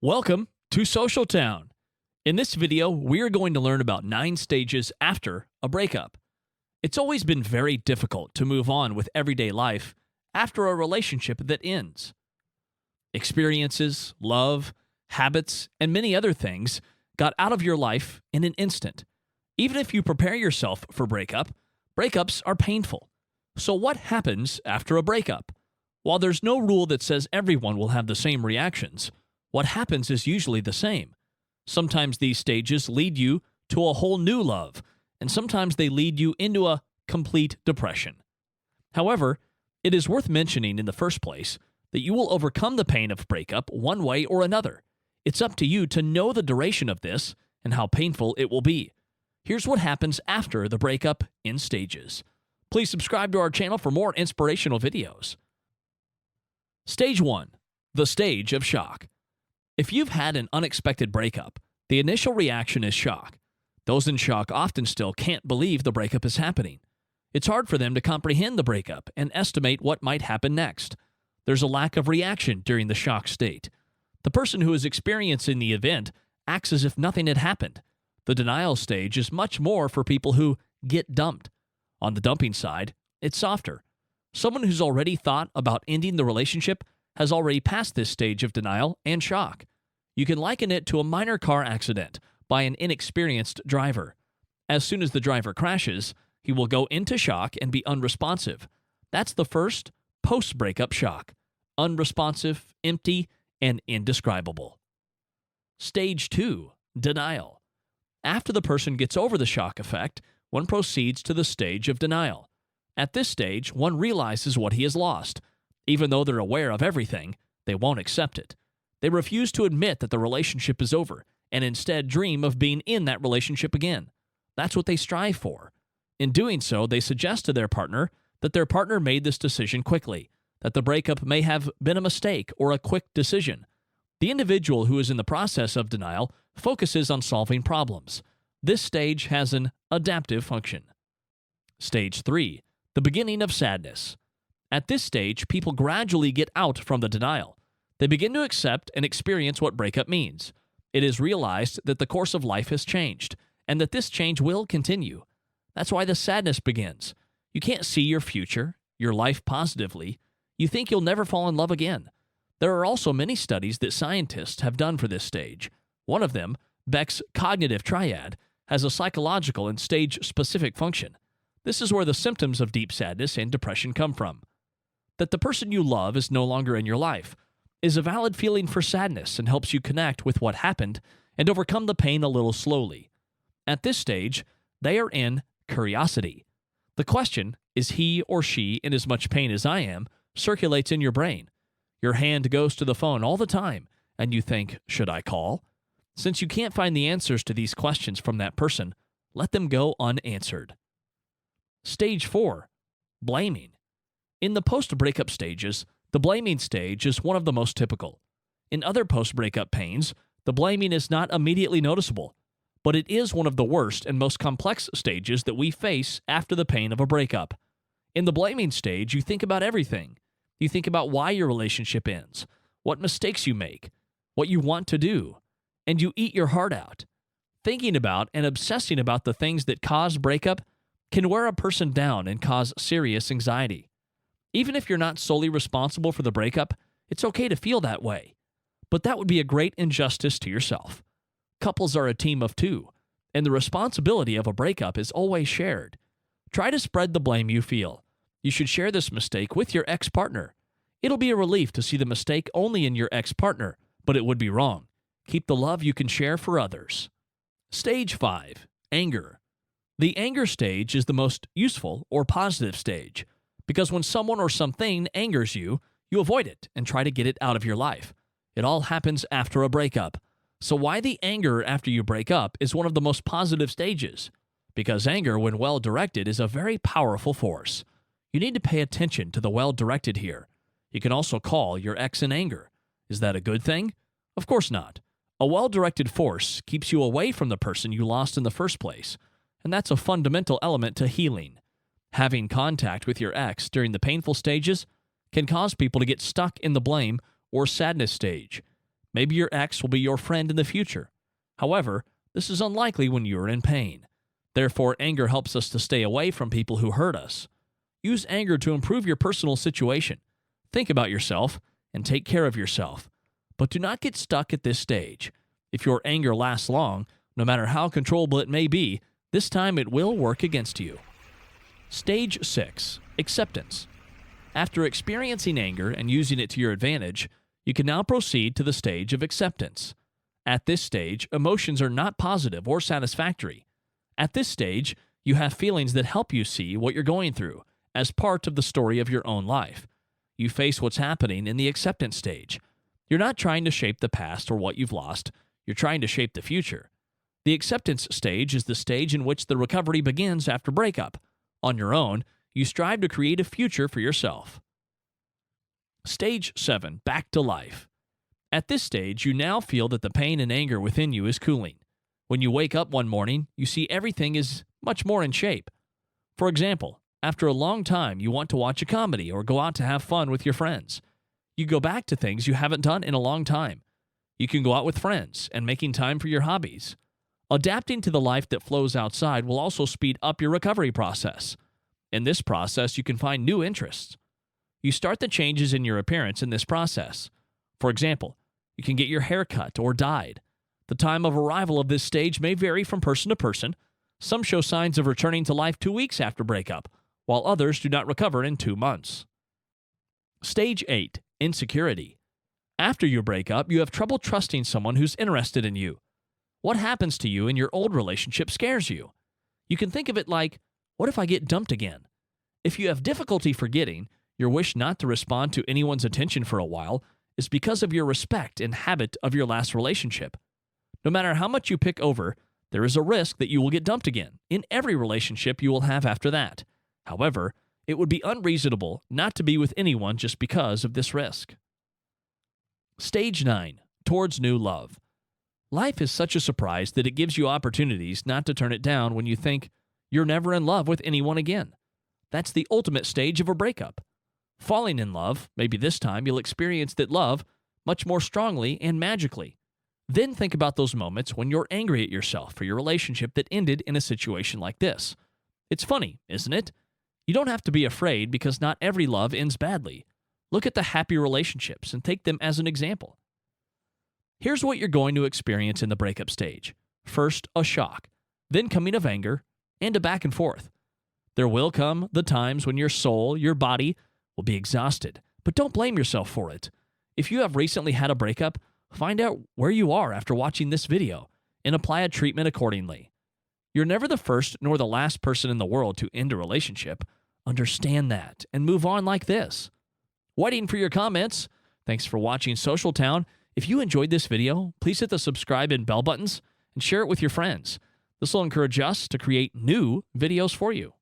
Welcome to Social Town. In this video, we are going to learn about 9 stages after a breakup. It's always been very difficult to move on with everyday life after a relationship that ends. Experiences, love, habits, and many other things got out of your life in an instant. Even if you prepare yourself for breakups are painful. So what happens after a breakup? While there's no rule that says everyone will have the same reactions, what happens is usually the same. Sometimes these stages lead you to a whole new love, and sometimes they lead you into a complete depression. However, it is worth mentioning in the first place that you will overcome the pain of breakup one way or another. It's up to you to know the duration of this and how painful it will be. Here's what happens after the breakup in stages. Please subscribe to our channel for more inspirational videos. Stage 1. The stage of shock. If you've had an unexpected breakup, the initial reaction is shock. Those in shock often still can't believe the breakup is happening. It's hard for them to comprehend the breakup and estimate what might happen next. There's a lack of reaction during the shock state. The person who is experiencing the event acts as if nothing had happened. The denial stage is much more for people who get dumped. On the dumping side, it's softer. Someone who's already thought about ending the relationship has already passed this stage of denial and shock. You can liken it to a minor car accident by an inexperienced driver. As soon as the driver crashes, he will go into shock and be unresponsive. That's the first post-breakup shock. Unresponsive, empty, and indescribable. Stage 2. Denial. After the person gets over the shock effect, one proceeds to the stage of denial. At this stage, one realizes what he has lost. Even though they're aware of everything, they won't accept it. They refuse to admit that the relationship is over and instead dream of being in that relationship again. That's what they strive for. In doing so, they suggest to their partner that their partner made this decision quickly, that the breakup may have been a mistake or a quick decision. The individual who is in the process of denial focuses on solving problems. This stage has an adaptive function. Stage 3. The beginning of sadness. At this stage, people gradually get out from the denial. They begin to accept and experience what breakup means. It is realized that the course of life has changed, and that this change will continue. That's why the sadness begins. You can't see your future, your life positively. You think you'll never fall in love again. There are also many studies that scientists have done for this stage. One of them, Beck's cognitive triad, has a psychological and stage-specific function. This is where the symptoms of deep sadness and depression come from. That the person you love is no longer in your life is a valid feeling for sadness and helps you connect with what happened and overcome the pain a little slowly. At this stage, they are in curiosity. The question, is he or she in as much pain as I am, circulates in your brain. Your hand goes to the phone all the time, and you think, should I call? Since you can't find the answers to these questions from that person, let them go unanswered. Stage 4. Blaming. In the post-breakup stages, the blaming stage is one of the most typical. In other post-breakup pains, the blaming is not immediately noticeable, but it is one of the worst and most complex stages that we face after the pain of a breakup. In the blaming stage, you think about everything. You think about why your relationship ends, what mistakes you make, what you want to do, and you eat your heart out. Thinking about and obsessing about the things that cause breakup can wear a person down and cause serious anxiety. Even if you're not solely responsible for the breakup, it's okay to feel that way. But that would be a great injustice to yourself. Couples are a team of two, and the responsibility of a breakup is always shared. Try to spread the blame you feel. You should share this mistake with your ex-partner. It'll be a relief to see the mistake only in your ex-partner, but it would be wrong. Keep the love you can share for others. Stage 5. Anger. The anger stage is the most useful or positive stage, because when someone or something angers you, you avoid it and try to get it out of your life. It all happens after a breakup. So why the anger after you break up is one of the most positive stages? Because anger, when well-directed, is a very powerful force. You need to pay attention to the well-directed here. You can also call your ex in anger. Is that a good thing? Of course not. A well-directed force keeps you away from the person you lost in the first place, and that's a fundamental element to healing. Having contact with your ex during the painful stages can cause people to get stuck in the blame or sadness stage. Maybe your ex will be your friend in the future. However, this is unlikely when you are in pain. Therefore, anger helps us to stay away from people who hurt us. Use anger to improve your personal situation. Think about yourself and take care of yourself. But do not get stuck at this stage. If your anger lasts long, no matter how controllable it may be, this time it will work against you. Stage 6. Acceptance. After experiencing anger and using it to your advantage, you can now proceed to the stage of acceptance. At this stage, emotions are not positive or satisfactory. At this stage, you have feelings that help you see what you're going through as part of the story of your own life. You face what's happening in the acceptance stage. You're not trying to shape the past or what you've lost. You're trying to shape the future. The acceptance stage is the stage in which the recovery begins after breakup. On your own, you strive to create a future for yourself. Stage 7. Back to life. At this stage, you now feel that the pain and anger within you is cooling. When you wake up one morning, you see everything is much more in shape. For example, after a long time, you want to watch a comedy or go out to have fun with your friends. You go back to things you haven't done in a long time. You can go out with friends and making time for your hobbies. Adapting to the life that flows outside will also speed up your recovery process. In this process, you can find new interests. You start the changes in your appearance in this process. For example, you can get your hair cut or dyed. The time of arrival of this stage may vary from person to person. Some show signs of returning to life 2 weeks after breakup, while others do not recover in 2 months. Stage 8. Insecurity. After you break up, you have trouble trusting someone who's interested in you. What happens to you in your old relationship scares you. You can think of it like, what if I get dumped again? If you have difficulty forgetting, your wish not to respond to anyone's attention for a while is because of your respect and habit of your last relationship. No matter how much you pick over, there is a risk that you will get dumped again in every relationship you will have after that. However, it would be unreasonable not to be with anyone just because of this risk. Stage 9. Towards new love. Life is such a surprise that it gives you opportunities not to turn it down when you think you're never in love with anyone again. That's the ultimate stage of a breakup. Falling in love, maybe this time you'll experience that love much more strongly and magically. Then think about those moments when you're angry at yourself for your relationship that ended in a situation like this. It's funny, isn't it? You don't have to be afraid because not every love ends badly. Look at the happy relationships and take them as an example. Here's what you're going to experience in the breakup stage. First, a shock, then coming of anger, and a back and forth. There will come the times when your soul, your body, will be exhausted, but don't blame yourself for it. If you have recently had a breakup, find out where you are after watching this video and apply a treatment accordingly. You're never the first nor the last person in the world to end a relationship. Understand that and move on like this. Waiting for your comments. Thanks for watching Social Town. If you enjoyed this video, please hit the subscribe and bell buttons and share it with your friends. This will encourage us to create new videos for you.